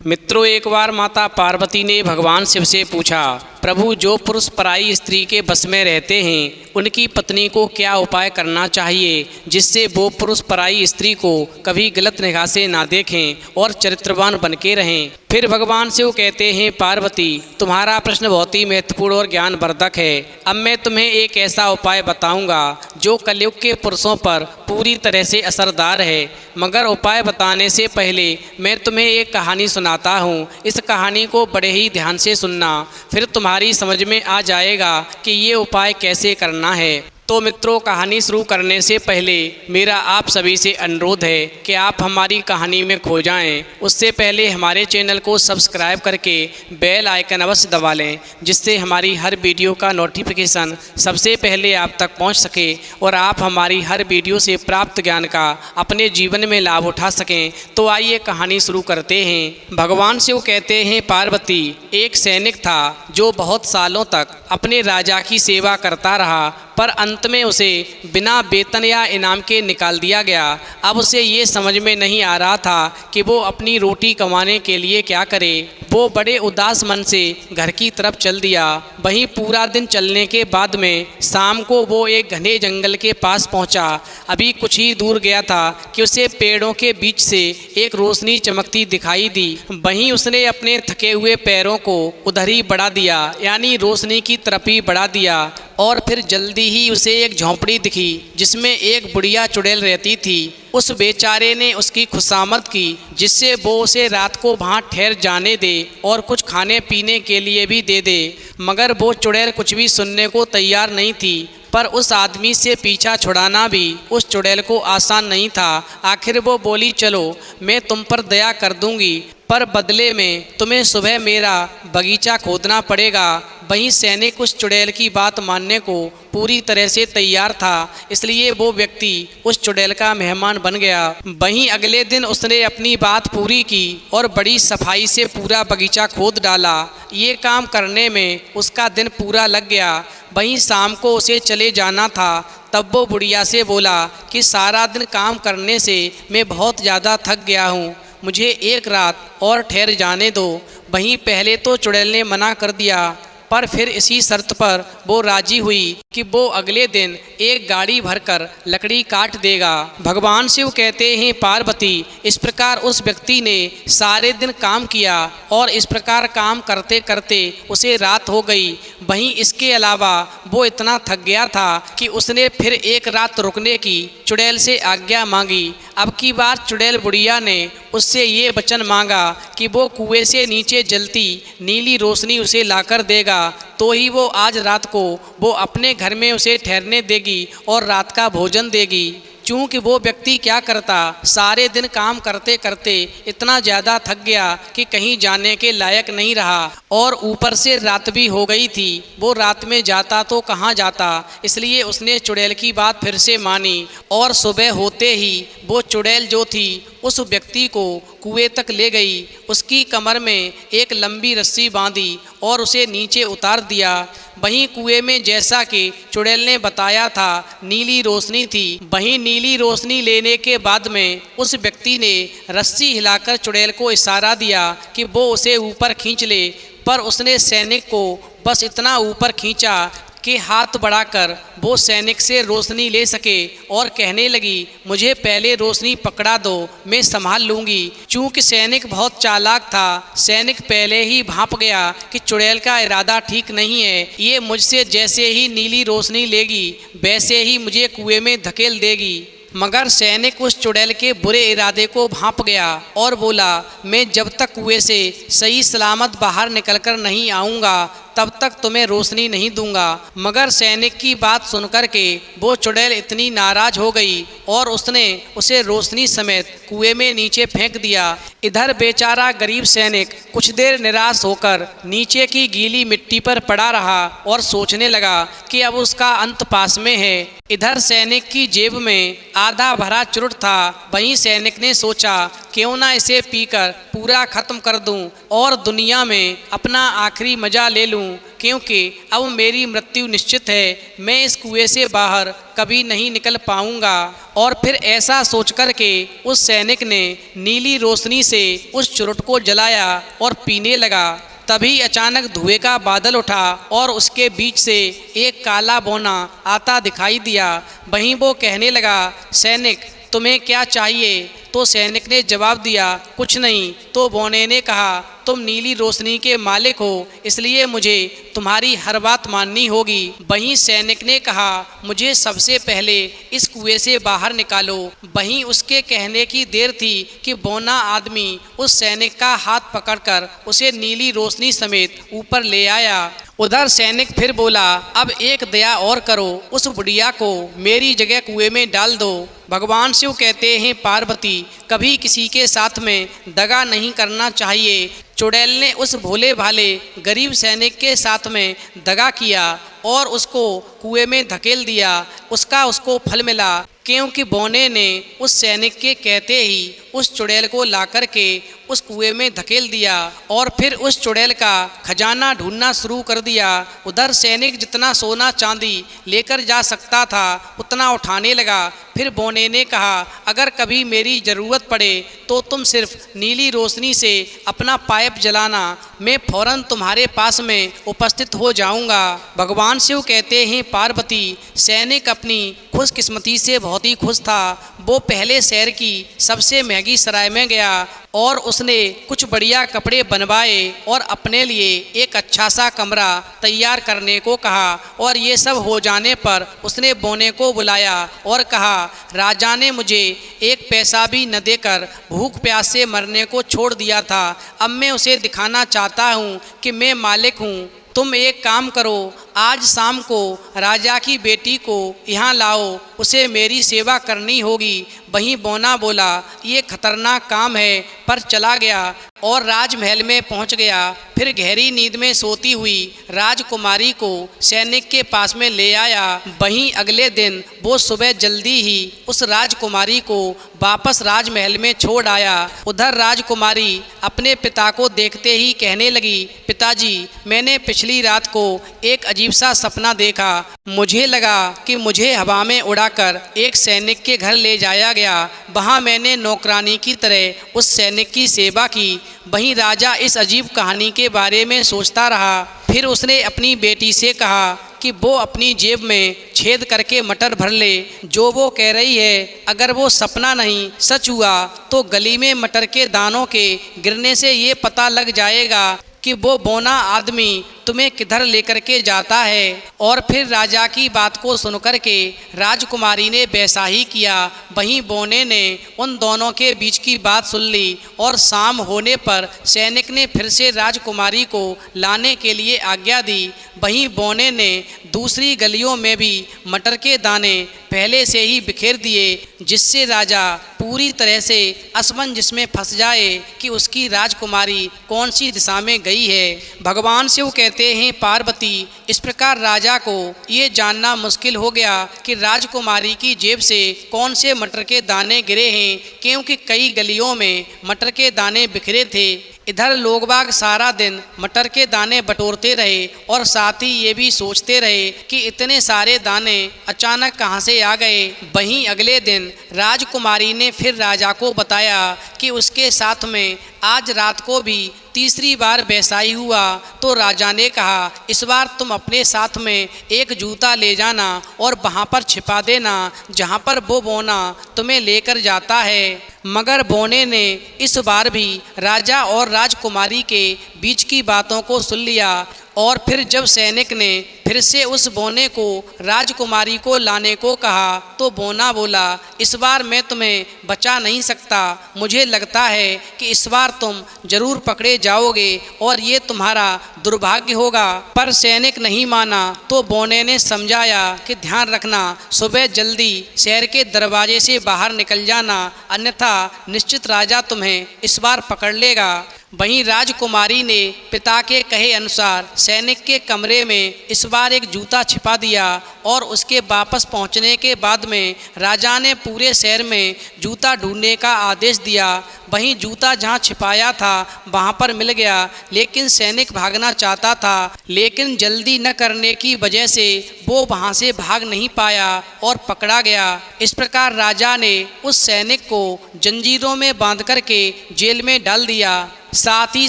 मित्रों, एक बार माता पार्वती ने भगवान शिव से पूछा, प्रभु, जो पुरुष पराई स्त्री के बस में रहते हैं उनकी पत्नी को क्या उपाय करना चाहिए जिससे वो पुरुष पराई स्त्री को कभी गलत निगाह से ना देखें और चरित्रवान बन के रहें। फिर भगवान शिव कहते हैं, पार्वती, तुम्हारा प्रश्न बहुत ही महत्वपूर्ण और ज्ञानवर्धक है। अब मैं तुम्हें एक ऐसा उपाय बताऊंगा जो कलयुग के पुरुषों पर पूरी तरह से असरदार है। मगर उपाय बताने से पहले मैं तुम्हें एक कहानी सुनाता हूँ। इस कहानी को बड़े ही ध्यान से सुनना, फिर तुम्हारी समझ में आ जाएगा कि ये उपाय कैसे करना है। तो मित्रों, कहानी शुरू करने से पहले मेरा आप सभी से अनुरोध है कि आप हमारी कहानी में खो जाएं। उससे पहले हमारे चैनल को सब्सक्राइब करके बेल आइकन अवश्य दबा लें, जिससे हमारी हर वीडियो का नोटिफिकेशन सबसे पहले आप तक पहुंच सके और आप हमारी हर वीडियो से प्राप्त ज्ञान का अपने जीवन में लाभ उठा सकें। तो आइए कहानी शुरू करते हैं। भगवान शिव कहते हैं, पार्वती, एक सैनिक था जो बहुत सालों तक अपने राजा की सेवा करता रहा, पर अंत में उसे बिना वेतन या इनाम के निकाल दिया गया। अब उसे ये समझ में नहीं आ रहा था कि वो अपनी रोटी कमाने के लिए क्या करे। वो बड़े उदास मन से घर की तरफ चल दिया। वहीं पूरा दिन चलने के बाद में शाम को वो एक घने जंगल के पास पहुंचा। अभी कुछ ही दूर गया था कि उसे पेड़ों के बीच से एक रोशनी चमकती दिखाई दी। वहीं उसने अपने थके हुए पैरों को उधर ही बढ़ा दिया, यानी रोशनी की तरफ ही बढ़ा दिया। और फिर जल्दी ही उसे एक झोंपड़ी दिखी जिसमें एक बुढ़िया चुड़ैल रहती थी। उस बेचारे ने उसकी खुशामद की, जिससे वो उसे रात को वहाँ ठहर जाने दे और कुछ खाने पीने के लिए भी दे दे। मगर वो चुड़ैल कुछ भी सुनने को तैयार नहीं थी। पर उस आदमी से पीछा छुड़ाना भी उस चुड़ैल को आसान नहीं था। आखिर वो बोली, चलो मैं तुम पर दया कर दूंगी, पर बदले में तुम्हें सुबह मेरा बगीचा खोदना पड़ेगा। वहीं सैनिक उस चुड़ैल की बात मानने को पूरी तरह से तैयार था, इसलिए वो व्यक्ति उस चुड़ैल का मेहमान बन गया। वहीं अगले दिन उसने अपनी बात पूरी की और बड़ी सफाई से पूरा बगीचा खोद डाला। ये काम करने में उसका दिन पूरा लग गया। वहीं शाम को उसे चले जाना था। तब वो बुढ़िया से बोला कि सारा दिन काम करने से मैं बहुत ज़्यादा थक गया हूँ, मुझे एक रात और ठहर जाने दो। वहीं पहले तो चुड़ैल ने मना कर दिया, पर फिर इसी शर्त पर वो राजी हुई कि वो अगले दिन एक गाड़ी भरकर लकड़ी काट देगा। भगवान शिव कहते हैं, पार्वती, इस प्रकार उस व्यक्ति ने सारे दिन काम किया और इस प्रकार काम करते करते उसे रात हो गई। वहीं इसके अलावा वो इतना थक गया था कि उसने फिर एक रात रुकने की चुड़ैल से आज्ञा मांगी। अब की बार चुड़ैल बुढ़िया ने उससे ये वचन मांगा कि वो कुएं से नीचे जलती नीली रोशनी उसे लाकर देगा, तो ही वो आज रात को वो अपने घर में उसे ठहरने देगी और रात का भोजन देगी। चूँकि वो व्यक्ति क्या करता, सारे दिन काम करते करते इतना ज़्यादा थक गया कि कहीं जाने के लायक नहीं रहा और ऊपर से रात भी हो गई थी। वो रात में जाता तो कहाँ जाता, इसलिए उसने चुड़ैल की बात फिर से मानी और सुबह होते ही वो चुड़ैल जो थी उस व्यक्ति को कुएं तक ले गई। उसकी कमर में एक लंबी रस्सी बांधी और उसे नीचे उतार दिया। वहीं कुएं में जैसा कि चुड़ैल ने बताया था नीली रोशनी थी। वहीं नीली रोशनी लेने के बाद में उस व्यक्ति ने रस्सी हिलाकर चुड़ैल को इशारा दिया कि वो उसे ऊपर खींच ले, पर उसने सैनिक को बस इतना ऊपर खींचा कि हाथ बढ़ाकर वो सैनिक से रोशनी ले सके और कहने लगी, मुझे पहले रोशनी पकड़ा दो, मैं संभाल लूँगी। चूँकि सैनिक बहुत चालाक था, सैनिक पहले ही भांप गया कि चुड़ैल का इरादा ठीक नहीं है। ये मुझसे जैसे ही नीली रोशनी लेगी वैसे ही मुझे कुएं में धकेल देगी। मगर सैनिक उस चुड़ैल के बुरे इरादे को भांप गया और बोला, मैं जब तक कुएं से सही सलामत बाहर निकलकर नहीं आऊँगा तब तक तुम्हें रोशनी नहीं दूंगा। मगर सैनिक की बात सुनकर के वो चुड़ैल इतनी नाराज हो गई और उसने उसे रोशनी समेत कुएं में नीचे फेंक दिया। इधर बेचारा गरीब सैनिक कुछ देर निराश होकर नीचे की गीली मिट्टी पर पड़ा रहा और सोचने लगा कि अब उसका अंत पास में है। इधर सैनिक की जेब में आधा भरा चुरुट था। वहीं सैनिक ने सोचा, क्यों ना इसे पीकर पूरा खत्म कर दूं और दुनिया में अपना आखिरी मजा ले लूं। हूँ, क्योंकि अब मेरी मृत्यु निश्चित है, मैं इस कुएं से बाहर कभी नहीं निकल पाऊंगा। और फिर ऐसा सोच कर के उस सैनिक ने नीली रोशनी से उस चुरुट को जलाया और पीने लगा। तभी अचानक धुएं का बादल उठा और उसके बीच से एक काला बौना आता दिखाई दिया। वहीं वो कहने लगा, सैनिक तुम्हें क्या चाहिए? तो सैनिक ने जवाब दिया, कुछ नहीं। तो बौने ने कहा, तुम नीली रोशनी के मालिक हो, इसलिए मुझे तुम्हारी हर बात माननी होगी। वहीं सैनिक ने कहा, मुझे सबसे पहले इस कुएं से बाहर निकालो। वहीं उसके कहने की देर थी कि बौना आदमी उस सैनिक का हाथ पकड़कर उसे नीली रोशनी समेत ऊपर ले आया। उधर सैनिक फिर बोला, अब एक दया और करो, उस बुढ़िया को मेरी जगह कुएं में डाल दो। भगवान शिव कहते हैं, पार्वती कभी किसी के साथ में दगा नहीं करना चाहिए। चुड़ैल ने उस भोले भाले गरीब सैनिक के साथ में दगा किया और उसको कुएं में धकेल दिया। उसको फल मिला, क्योंकि बौने ने उस सैनिक के कहते ही उस चुड़ैल को लाकर के उस कुएं में धकेल दिया और फिर उस चुड़ैल का खजाना ढूंढना शुरू कर दिया। उधर सैनिक जितना सोना चांदी लेकर जा सकता था उतना उठाने लगा। फिर बौने ने कहा, अगर कभी मेरी ज़रूरत पड़े तो तुम सिर्फ नीली रोशनी से अपना पाइप जलाना, मैं फौरन तुम्हारे पास में उपस्थित हो जाऊंगा। भगवान शिव कहते हैं, पार्वती सैनिक अपनी खुशकिस्मती से बहुत ही खुश था। वो पहले शहर की सबसे महंगी सराय में गया और उसने कुछ बढ़िया कपड़े बनवाए और अपने लिए एक अच्छा सा कमरा तैयार करने को कहा। और ये सब हो जाने पर उसने बौने को बुलाया और कहा, राजा ने मुझे एक पैसा भी न देकर भूख प्यास से मरने को छोड़ दिया था। अब मैं उसे दिखाना चाहता हूँ कि मैं मालिक हूँ। तुम एक काम करो, आज शाम को राजा की बेटी को यहाँ लाओ, उसे मेरी सेवा करनी होगी। वहीं बौना बोला, ये खतरनाक काम है, पर चला गया और राजमहल में पहुँच गया। फिर गहरी नींद में सोती हुई राजकुमारी को सैनिक के पास में ले आया। वहीं अगले दिन वो सुबह जल्दी ही उस राजकुमारी को वापस राजमहल में छोड़ आया। उधर राजकुमारी अपने पिता को देखते ही कहने लगी, पिताजी मैंने पिछली रात को एक अजीब सा सपना देखा। मुझे लगा कि मुझे हवा में उड़ाकर एक सैनिक के घर ले जाया गया। वहाँ मैंने नौकरानी की तरह उस सैनिक की सेवा की। वहीं राजा इस अजीब कहानी के बारे में सोचता रहा। फिर उसने अपनी बेटी से कहा कि वो अपनी जेब में छेद करके मटर भर ले। जो वो कह रही है अगर वो सपना नहीं सच हुआ तो गली में मटर के दानों के गिरने से ये पता लग जाएगा कि वो बौना आदमी तुम्हें किधर लेकर के जाता है। और फिर राजा की बात को सुनकर के राजकुमारी ने वैसा ही किया। वहीं बौने ने उन दोनों के बीच की बात सुन ली और शाम होने पर सैनिक ने फिर से राजकुमारी को लाने के लिए आज्ञा दी। वहीं बौने ने दूसरी गलियों में भी मटर के दाने पहले से ही बिखेर दिए, जिससे राजा पूरी तरह से असमंजस में फंस जाए कि उसकी राजकुमारी कौन सी दिशा में गई है। भगवान शिव कहते हैं, पार्वती इस प्रकार राजा को ये जानना मुश्किल हो गया कि राजकुमारी की जेब से कौन से मटर के दाने गिरे हैं, क्योंकि कई गलियों में मटर के दाने बिखरे थे। इधर लोग बाग सारा दिन मटर के दाने बटोरते रहे और साथ ही ये भी सोचते रहे कि इतने सारे दाने अचानक कहाँ से आ गए। वहीं अगले दिन राजकुमारी ने फिर राजा को बताया कि उसके साथ में आज रात को भी तीसरी बार वैसा ही हुआ। तो राजा ने कहा, इस बार तुम अपने साथ में एक जूता ले जाना और वहाँ पर छिपा देना जहाँ पर वो बौना तुम्हें लेकर जाता है। मगर बौने ने इस बार भी राजा और राजकुमारी के बीच की बातों को सुन लिया। और फिर जब सैनिक ने फिर से उस बौने को राजकुमारी को लाने को कहा तो बौना बोला, इस बार मैं तुम्हें बचा नहीं सकता। मुझे लगता है कि इस बार तुम जरूर पकड़े जाओगे और ये तुम्हारा दुर्भाग्य होगा। पर सैनिक नहीं माना तो बौने ने समझाया कि ध्यान रखना, सुबह जल्दी शहर के दरवाजे से बाहर निकल जाना, अन्यथा निश्चित राजा तुम्हें इस बार पकड़ लेगा। वहीं राजकुमारी ने पिता के कहे अनुसार सैनिक के कमरे में इस बार एक जूता छिपा दिया और उसके वापस पहुंचने के बाद में राजा ने पूरे शहर में जूता ढूंढने का आदेश दिया। वहीं जूता जहां छिपाया था वहां पर मिल गया, लेकिन सैनिक भागना चाहता था, लेकिन जल्दी न करने की वजह से वो वहां से भाग नहीं पाया और पकड़ा गया। इस प्रकार राजा ने उस सैनिक को जंजीरों में बांध करके जेल में डाल दिया। साथ ही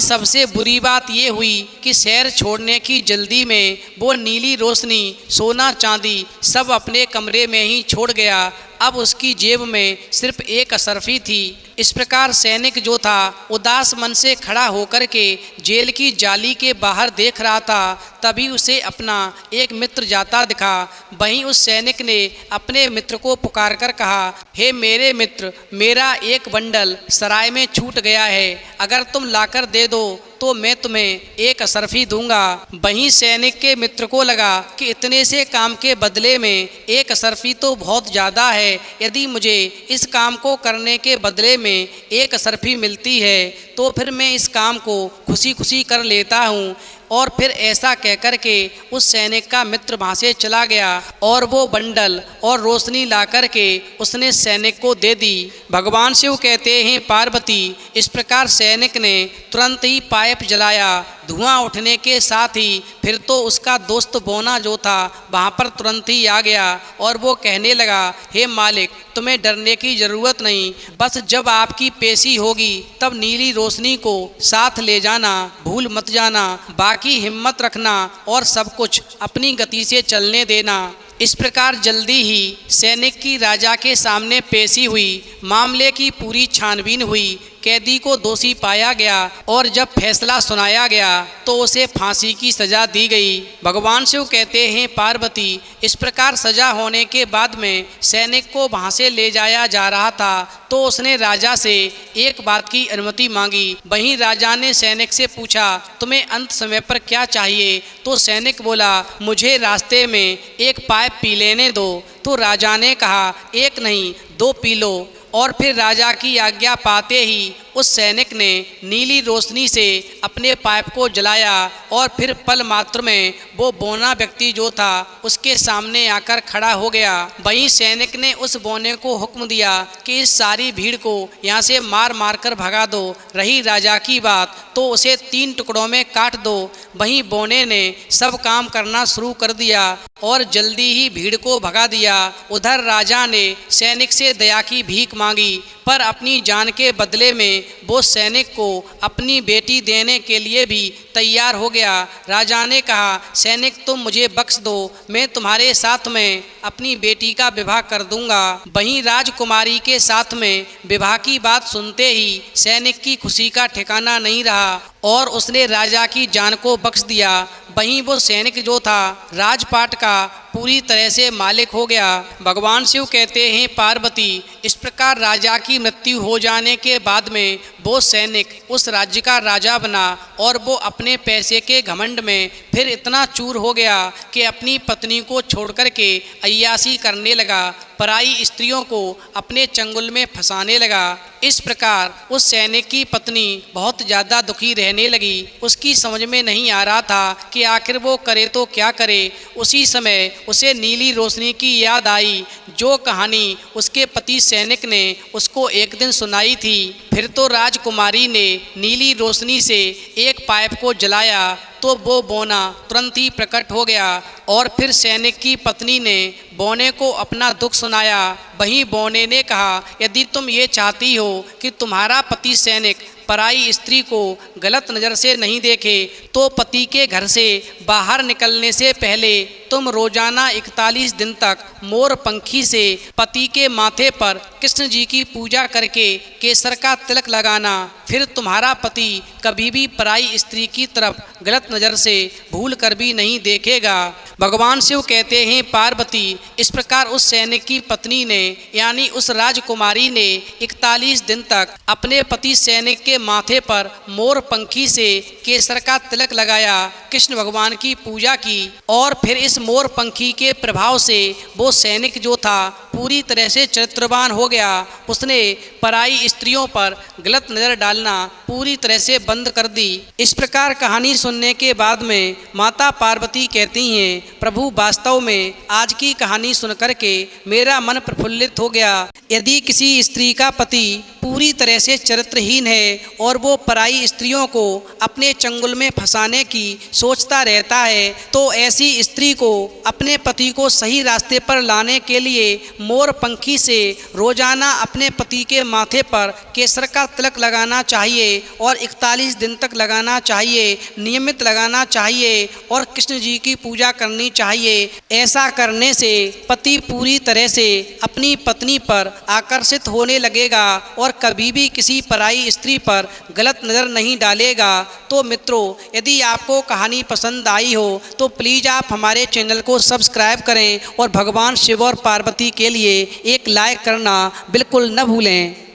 सबसे बुरी बात ये हुई कि शहर छोड़ने की जल्दी में वो नीली रोशनी, सोना चांदी सब अपने कमरे में ही छोड़ गया। अब उसकी जेब में सिर्फ एक असरफी थी। इस प्रकार सैनिक जो था उदास मन से खड़ा होकर के जेल की जाली के बाहर देख रहा था। तभी उसे अपना एक मित्र जाता दिखा। वहीं उस सैनिक ने अपने मित्र को पुकार कर कहा, हे मेरे मित्र, मेरा एक बंडल सराय में छूट गया है, अगर तुम लाकर दे दो तो मैं तुम्हें एक असरफी दूंगा। वहीं सैनिक के मित्र को लगा कि इतने से काम के बदले में एक असरफी तो बहुत ज़्यादा है, यदि मुझे इस काम को करने के बदले में एक असरफी मिलती है तो फिर मैं इस काम को खुशी खुशी कर लेता हूँ। और फिर ऐसा कहकर के उस सैनिक का मित्र वहाँ से चला गया और वो बंडल और रोशनी ला कर के उसने सैनिक को दे दी। भगवान शिव कहते हैं, पार्वती, इस प्रकार सैनिक ने तुरंत ही पाइप जलाया। धुआं उठने के साथ ही फिर तो उसका दोस्त बोना जो था वहाँ पर तुरंत ही आ गया और वो कहने लगा, हे मालिक, तुम्हें डरने की ज़रूरत नहीं, बस जब आपकी पेशी होगी तब नीली रोशनी को साथ ले जाना, भूल मत जाना, बाकी हिम्मत रखना और सब कुछ अपनी गति से चलने देना। इस प्रकार जल्दी ही सैनिक की राजा के सामने पेशी हुई। मामले की पूरी छानबीन हुई, कैदी को दोषी पाया गया और जब फैसला सुनाया गया तो उसे फांसी की सज़ा दी गई। भगवान शिव कहते हैं, पार्वती, इस प्रकार सज़ा होने के बाद में सैनिक को वहाँ से ले जाया जा रहा था तो उसने राजा से एक बात की अनुमति मांगी। वहीं राजा ने सैनिक से पूछा, तुम्हें अंत समय पर क्या चाहिए? तो सैनिक बोला, मुझे रास्ते में एक पाइप पी लेने दो। तो राजा ने कहा, एक नहीं, 2 पी लो। और फिर राजा की आज्ञा पाते ही उस सैनिक ने नीली रोशनी से अपने पाइप को जलाया और फिर पल मात्र में वो बोना व्यक्ति जो था उसके सामने आकर खड़ा हो गया। वहीं सैनिक ने उस बोने को हुक्म दिया कि इस सारी भीड़ को यहाँ से मार मार कर भगा दो। रही राजा की बात तो उसे 3 टुकड़ों में काट दो। वहीं बोने ने सब काम करना शुरू कर दिया और जल्दी ही भीड़ को भगा दिया। उधर राजा ने सैनिक से दया की भीख मांगी, पर अपनी जान के बदले में वो सैनिक को अपनी बेटी देने के लिए भी तैयार हो गया। राजा ने कहा, सैनिक, तुम मुझे बख्श दो, मैं तुम्हारे साथ में अपनी बेटी का विवाह कर दूंगा। वहीं राजकुमारी के साथ में विवाह की बात सुनते ही सैनिक की खुशी का ठिकाना नहीं रहा और उसने राजा की जान को बख्श दिया। वहीं वो सैनिक जो था राजपाट का पूरी तरह से मालिक हो गया। भगवान शिव कहते हैं, पार्वती, इस प्रकार राजा की मृत्यु हो जाने के बाद में वो सैनिक उस राज्य का राजा बना और वो अपने पैसे के घमंड में फिर इतना चूर हो गया कि अपनी पत्नी को छोड़कर के अय्याशी करने लगा, पराई स्त्रियों को अपने चंगुल में फंसाने लगा। इस प्रकार उस सैनिक की पत्नी बहुत ज़्यादा दुखी रहने लगी। उसकी समझ में नहीं आ रहा था कि आखिर वो करे तो क्या करे। उसी समय उसे नीली रोशनी की याद आई, जो कहानी उसके पति सैनिक ने उसको एक दिन सुनाई थी। फिर तो राजकुमारी ने नीली रोशनी से एक पाइप को जलाया तो वो बोना तुरंत ही प्रकट हो गया और फिर सैनिक की पत्नी ने बोने को अपना दुख सुनाया। वहीं बोने ने कहा, यदि तुम ये चाहती हो कि तुम्हारा पति सैनिक पराई स्त्री को गलत नज़र से नहीं देखे तो पति के घर से बाहर निकलने से पहले तुम रोजाना 41 दिन तक मोर पंखी से पति के माथे पर कृष्ण जी की पूजा करके केसर का तिलक लगाना। फिर तुम्हारा पति कभी भी पराई स्त्री की तरफ गलत नज़र से भूल कर भी नहीं देखेगा। भगवान शिव कहते हैं, पार्वती, इस प्रकार उस सैनिक की पत्नी ने यानी उस राजकुमारी ने 41 दिन तक अपने पति सैनिक के माथे पर मोर पंखी से केसर का तिलक लगाया, कृष्ण भगवान की पूजा की और फिर इस मोर पंखी के प्रभाव से वो सैनिक जो था पूरी तरह से चरित्रवान हो गया, उसने पराई स्त्रियों पर गलत नज़र डालना पूरी तरह से बंद कर दी। इस प्रकार कहानी सुनने के बाद में माता पार्वती कहती हैं, प्रभु वास्तव में आज की कहानी सुन कर के मेरा मन प्रफुल्लित हो गया। यदि किसी स्त्री का पति पूरी तरह से चरित्रहीन है और वो पराई स्त्रियों को अपने चंगुल में फंसाने की सोचता रहता है, तो ऐसी स्त्री को अपने पति को सही रास्ते पर लाने के लिए मोर पंखी से रोजाना अपने पति के माथे पर केसर का तिलक लगाना चाहिए और 41 दिन तक लगाना चाहिए, नियमित लगाना चाहिए और कृष्ण जी की पूजा करनी चाहिए। ऐसा करने से पति पूरी तरह से अपनी पत्नी पर आकर्षित होने लगेगा और कभी भी किसी पराई स्त्री पर गलत नज़र नहीं डालेगा। तो मित्रों, यदि आपको कहानी पसंद आई हो तो प्लीज़ आप हमारे चैनल को सब्सक्राइब करें और भगवान शिव और पार्वती के लिए एक लाइक करना बिल्कुल न भूलें।